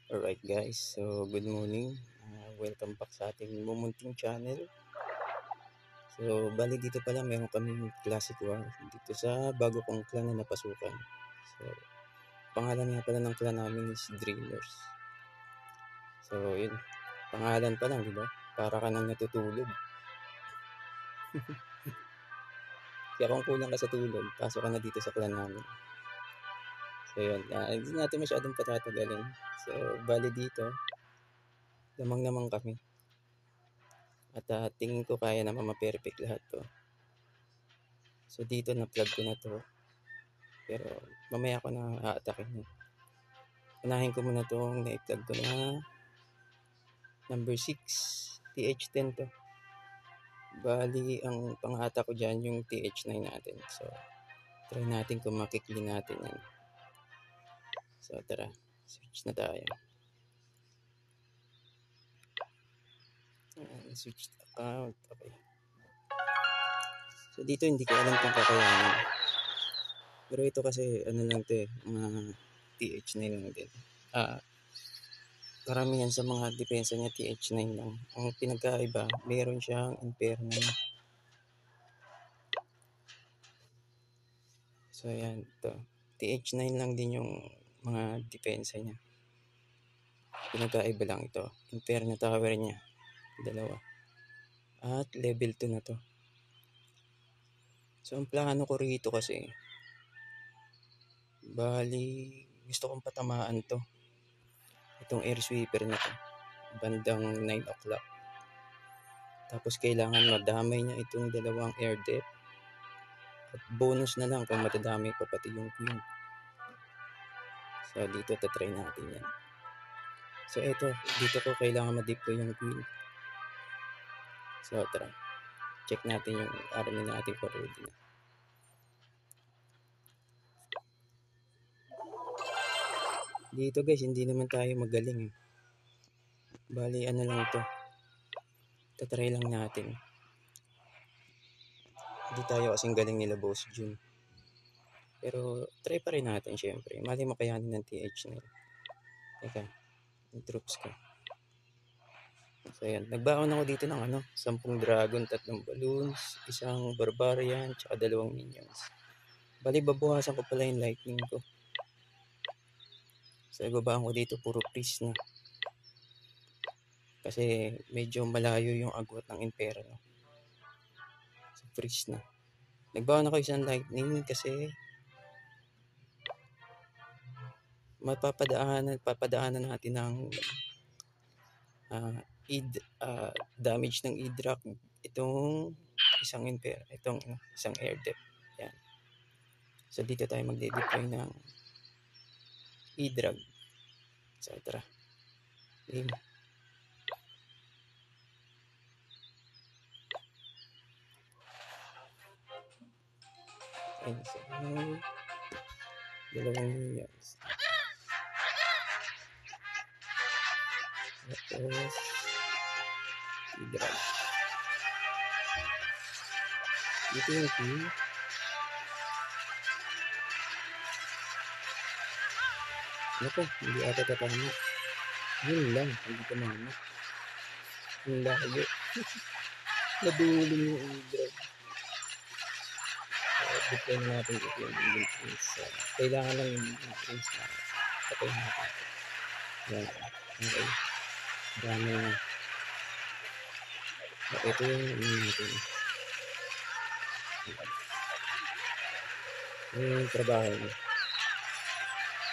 Alright guys, so good morning. Welcome back sa ating mumunting channel. So bali dito pala meron kaming classic war dito sa bago kong clan na napasukan. So pangalan nga pala ng clan namin is Dreamers. So yun, pangalan pa lang, di ba? Para ka nang natutulog. Kaya kung kulang ka sa tulog, pasok ka na dito sa clan namin. So yun, hindi natin masyadong patatagalin. So bali dito, lamang naman kami. At tingin ko kaya naman ma-perfect lahat to. So dito na-plug ko na to. Pero mamaya ko na a-attackin. Unahin ko muna itong na-plug ko na number 6. TH10 to. Bali, ang pang-attack ko dyan yung TH9 natin. So, try natin kung makikli natin yan. So, tara. Switch na tayo. Switch account. Okay. So, dito hindi ko alam kung kakayanin. Pero ito kasi, ano lang to eh. Mga TH9 lang din. Karamihan sa mga depensa niya TH9 lang. Ang pinagkaiba, meron siyang Inferno. So ayan, ito. TH9 lang din yung mga depensa niya. Pinagkaiba lang ito. Inferno Tower niya. Dalawa. At level 2 na to. So ang plano ko rito kasi, bali, gusto kong patamaan to. Itong air sweeper na to. Bandang 9 o'clock. Tapos kailangan madamay niya itong dalawang air depth. At bonus na lang kung matadamay pa pati yung queen. So dito tatry natin yan. So ito, dito ko kailangan ma-deploy yung queen. So tara, check natin yung army natin kung ready na. Dito guys, hindi naman tayo magaling eh. Bali ano lang to, tatry lang natin. Hindi tayo kasing galing nila Boss June. Pero try pa rin natin syempre. Mali makayanin ng TH na yun. Teka, yung troops ko. So yan, nagbaon ako dito ng 10 dragon, 3 balloons, 1 barbarian, tsaka 2 minions. Bali babawasan ko pala yung lightning ko. So ibabaan ko dito puro priest na. Kasi medyo malayo yung agwat ng Inferno. So priest na. Nagbaon ako isang lightning kasi papadaanan natin ng damage ng Idrak itong isang isang air depth. Yan. So dito tayo magde-deploy ng Idrak. So tara. Game. Ayun, so, dalawang minions. Tapos Idrak. Dito yung queen. Naku, hindi ata tatama. Yun lang, hindi tumama. Yung layo. Nadulong yung Idrak. Deploy na natin ito yung Eagle Prince. Kailangan lang yung Eagle Prince na patay natin. Yan. Okay. Dami na. Ito yung natin. Yung trabaho niya.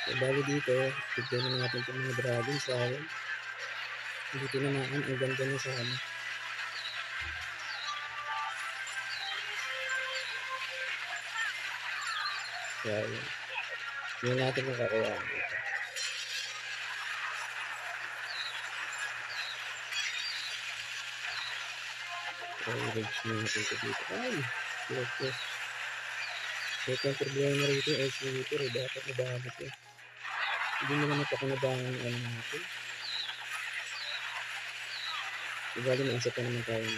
So, bali dito, tignan na natin itong mga dragon sa akin. Hindi tinamaan. Ang ganda na sa ano. Kaya yun. Yun natin kung kakayaan dito. Rage na natin ito dito. Ay! Yes. Ito ang problema rito. Estimator. Dapat nabahanap eh. Hindi naman ako nabahan yung ano natin. Ibali na isa pa naman tayo.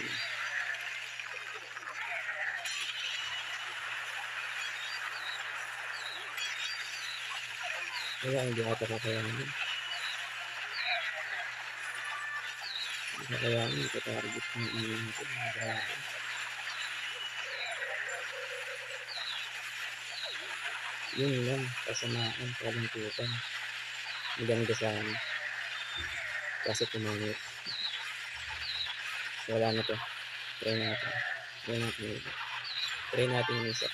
Kaya hindi ata kakayanin. Kaya hindi ko target ng iyon ko. Grabe. Yun lang, kasamaan, kalimputan. Maganda sana. Kaso pumangit. Wala na to. Try natin. Try natin yung iba. Try natin yung isa.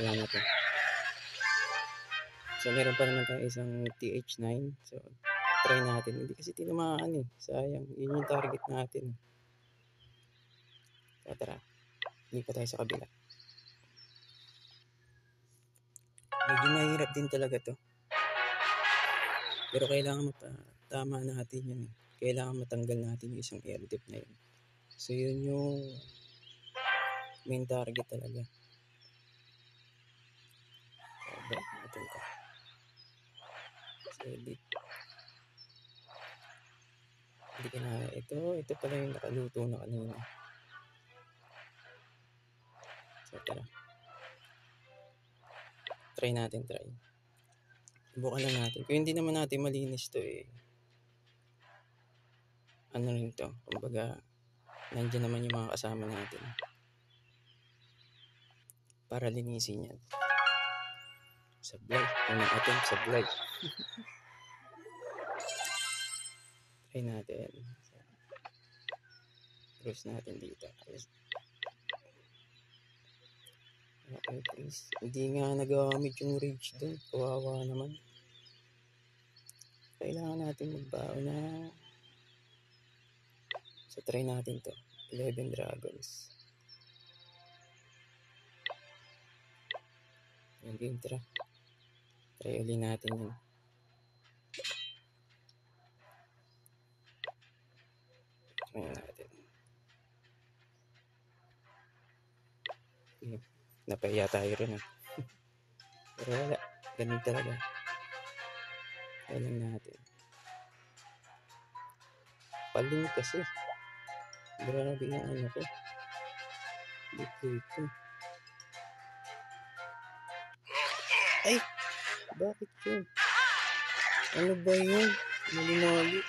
Wala na to. So, meron pa naman tayo isang TH9. So, try natin. Hindi kasi tinamaan eh. Sayang. Yun yung target natin. So, tara. Hindi pa tayo sa kabila. Medyo mahirap din talaga to. Pero kailangan tama natin yun eh. Kailangan matanggal natin yung isang air dip na yun. So, yun yung main target talaga. So, back natin ka. So, edit. Hindi ka na. Ito pala yung nakaluto na kanina. So, tara. Try natin, try. Subukan lang natin. Kung hindi naman natin malinis to eh. Ano rin to. Kumbaga, nandiyan naman yung mga kasama natin. Para linisin yan. Sablay. Unang attempt, sablay. Try natin. Cruise natin dito. Okay, please. Hindi nga nagamit yung rage dun. Kawawa naman. Kailangan natin magbaon na. So, try natin to. 11 dragons. Yung game, try. Try uli natin yun. Try natin. Okay. Napahiya tayo rin ah. Pero wala. Ganun talaga. Kailan natin. Paling kasi. Grabe yung ano ko. Deploy ko. Ay! Bakit yun? Ano ba yun? Mali-mali.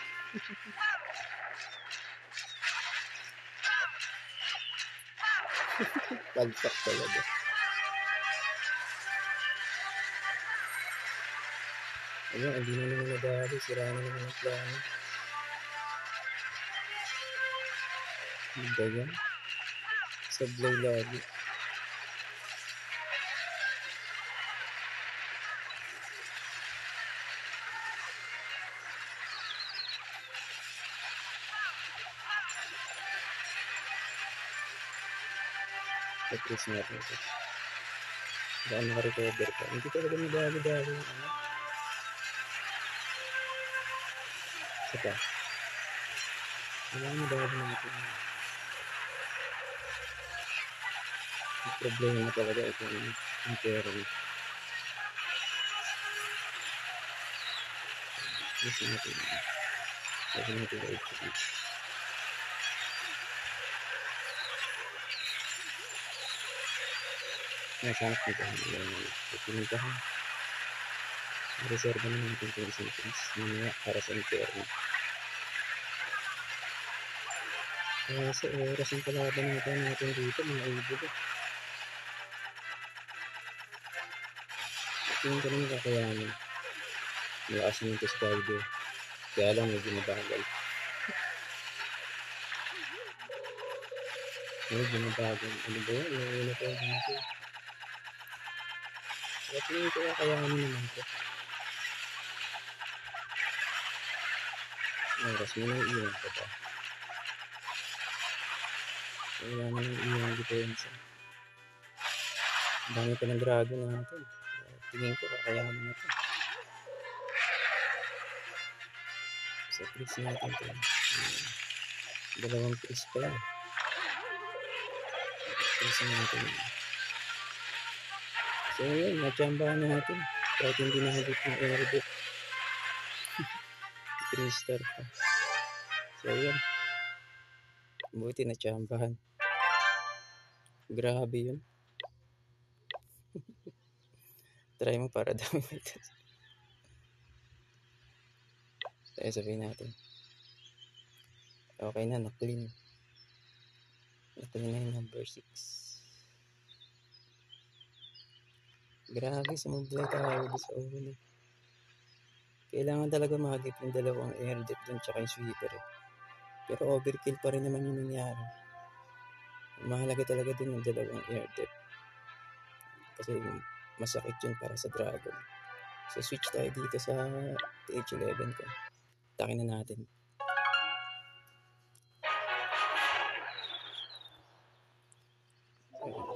Pagpak talaga. Ayun, hindi na naman nadali. Sira na naman ang plano. Ano ba yan? Sablay lagi. At-least natin ito. Baka naka-recover ka. Hindi talaga madali-dali. Saka. Wala madali natin. Ang problema talaga ito yung pera. At-least natin. Sabi natin ay ito. Nasanap nito. Pinintahan. Reserve naman natin ito isang piece. Mamaya para sa impero. Kaya sa oras ang kalaban natin dito, mga ibo. Tingin ko naman kakayanin. Malakas naman ito sa Gaudio. Kaya lang medyo mabagal. Medyo mabagal. Ano ba yan? Yung ko dito. Kaya tingin ko kakayanin naman ito. Oras mo na iyon ko ba? Wala na ng iyon dito yun sa. Dami pa ng dragon natin. Tingin ko kakayanin na ito. So, please natin ito. Dalawang piece pa yan. Please natin. So, yun. Natsambahan natin. Kahit hindi nakagit ng airbit. 3 star pa. So, yun. Buti natsambahan. Grabe yun. Try mo para dami ito. Kaya sabihin natin. Okay na, na-clean. Na-clean na yung number 6. Grabe, sumublay tayo doon sa ulo. Kailangan talaga mahagip yung dalawang air dip dun tsaka yung sweeper. Pero overkill pa rin naman yung nangyari. Mahalaga talaga dun yung dalawang air dip. Kasi masakit yun para sa dragon. So switch tayo dito sa TH11 ko. Takin na natin.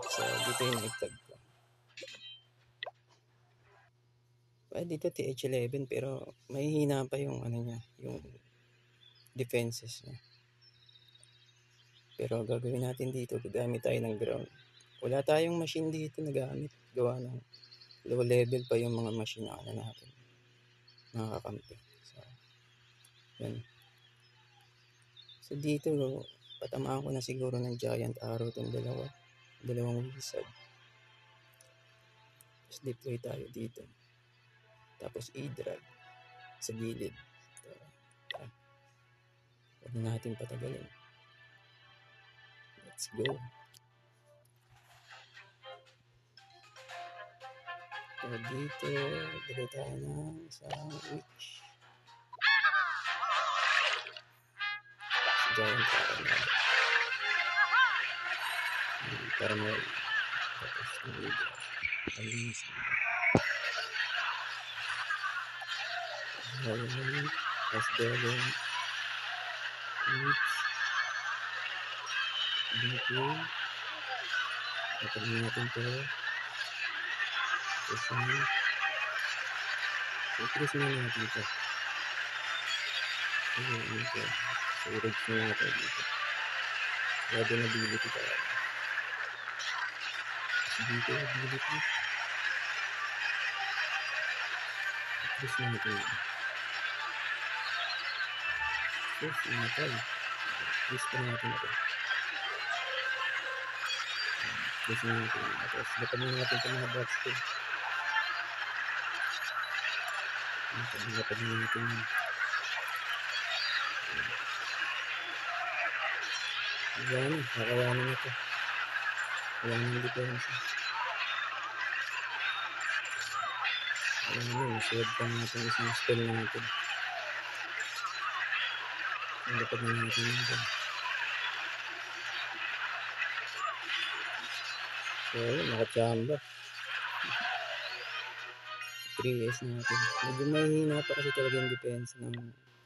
So dito yung nagtag ko. Dito TH11 pero may hina pa yung ano niya, yung defenses niya. Pero gagawin natin dito, gagamit tayo ng ground. Wala tayong machine dito na gamit. Gawa ng low level pa yung mga machine na ano natin. Nakakampi. So, yan. So dito, patamaan ko na siguro ng giant arrow itong dalawang wizard. Tapos deploy tayo dito. Tapos i-drag sa gilid. Huwag natin patagalin. Let's go. So dito, dito tayo ng isang witch. Giant arrow natin. Para mo tapos i-drag. Alinis na. Golem, as golem, witch, dito, patayin natin ito, i-press na natin ito, so i-rage na natin dito, lado na ability tayo, dito ability, i-press na natin ito, press na natin, press na natin ito, press na natin ito, tapos lapagin natin ito mga box ko, lapagin natin ito, yan, kakayanin ito, wala nang depensa, suwag pa natin isang spell natin, lapagin natin ito. So, nakachamba. 3S natin. Medyo mahihina pa kasi talaga yung defense ng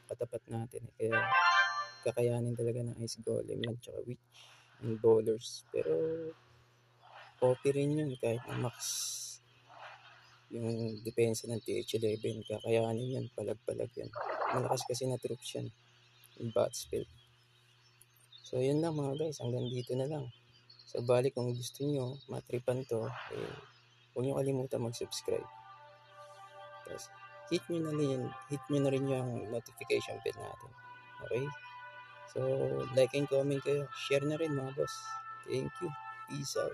katapat natin. Kaya, kakayanin talaga ng Ice Golem yan. Tsaka Witch and Bowlers. Pero, OP rin yun kahit na max yung defense ng TH11. Kakayanin yan. Palag-palag yan. Malakas kasi na troops yan. Yung bat spell. So, yun lang mga guys. Hanggang dito na lang. So, bali kung gusto nyo matripan to, huwag nyo kalimutan mag-subscribe. Tapos, hit nyo na rin yung notification bell natin. Okay? So, like and comment kayo. Share na rin mga boss. Thank you. Peace out.